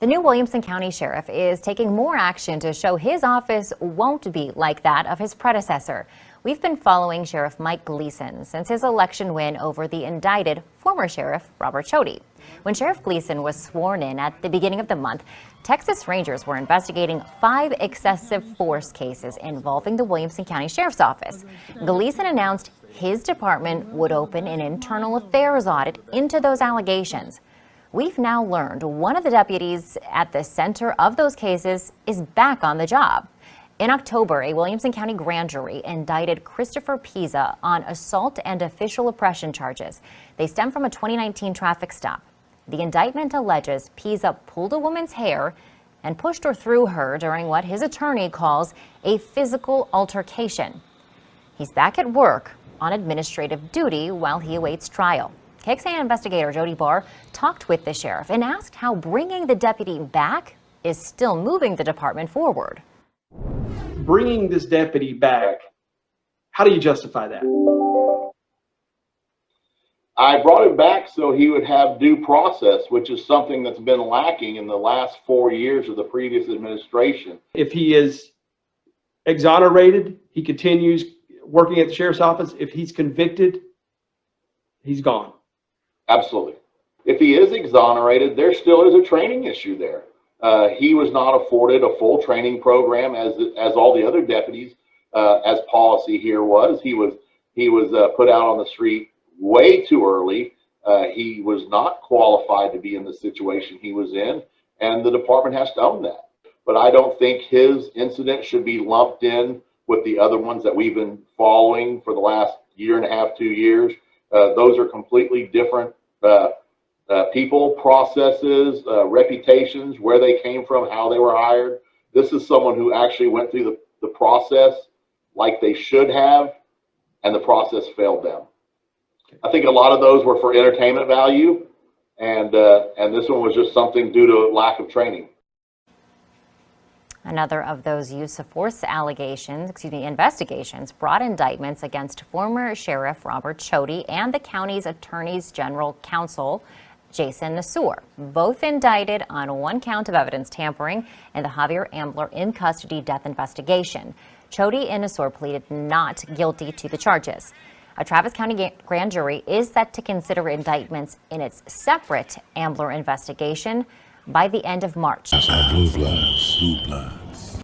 The new Williamson County Sheriff is taking more action to show his office won't be like that of his predecessor. We've been following Sheriff Mike Gleason since his election win over the indicted former Sheriff Robert Chody. When Sheriff Gleason was sworn in at the beginning of the month, Texas Rangers were investigating 5 excessive force cases involving the Williamson County Sheriff's Office. Gleason announced his department would open an internal affairs audit into those allegations. We've now learned one of the deputies at the center of those cases is back on the job. In October, a Williamson County grand jury indicted Christopher Pisa on assault and official oppression charges. They stem from a 2019 traffic stop. The indictment alleges Pisa pulled a woman's hair and pushed her through her during what his attorney calls a physical altercation. He's back at work on administrative duty while he awaits trial. KXAN investigator Jody Barr talked with the sheriff and asked how bringing the deputy back is still moving the department forward. Bringing this deputy back, how do you justify that? I brought him back so he would have due process, which is something that's been lacking in the last 4 years of the previous administration. If he is exonerated, he continues working at the sheriff's office. If he's convicted, he's gone. Absolutely. If he is exonerated, there still is a training issue there. He was not afforded a full training program as all the other deputies, as policy here was. He was put out on the street way too early. He was not qualified to be in the situation he was in, and the department has to own that. But I don't think his incident should be lumped in with the other ones that we've been following for the last year and a half, 2 years. Those are completely different people, processes, reputations, where they came from, how they were hired. This is someone who actually went through the process like they should have, and the process failed them. I think a lot of those were for entertainment value, and this one was just something due to lack of training. Another of those use of force investigations brought indictments against former Sheriff Robert Chody and the county's Attorney's General Counsel, Jason Nassour, both indicted on 1 count of evidence tampering in the Javier Ambler in custody death investigation. Chody and Nassour pleaded not guilty to the charges. A Travis County grand jury is set to consider indictments in its separate Ambler investigation by the end of March. Blue bloods.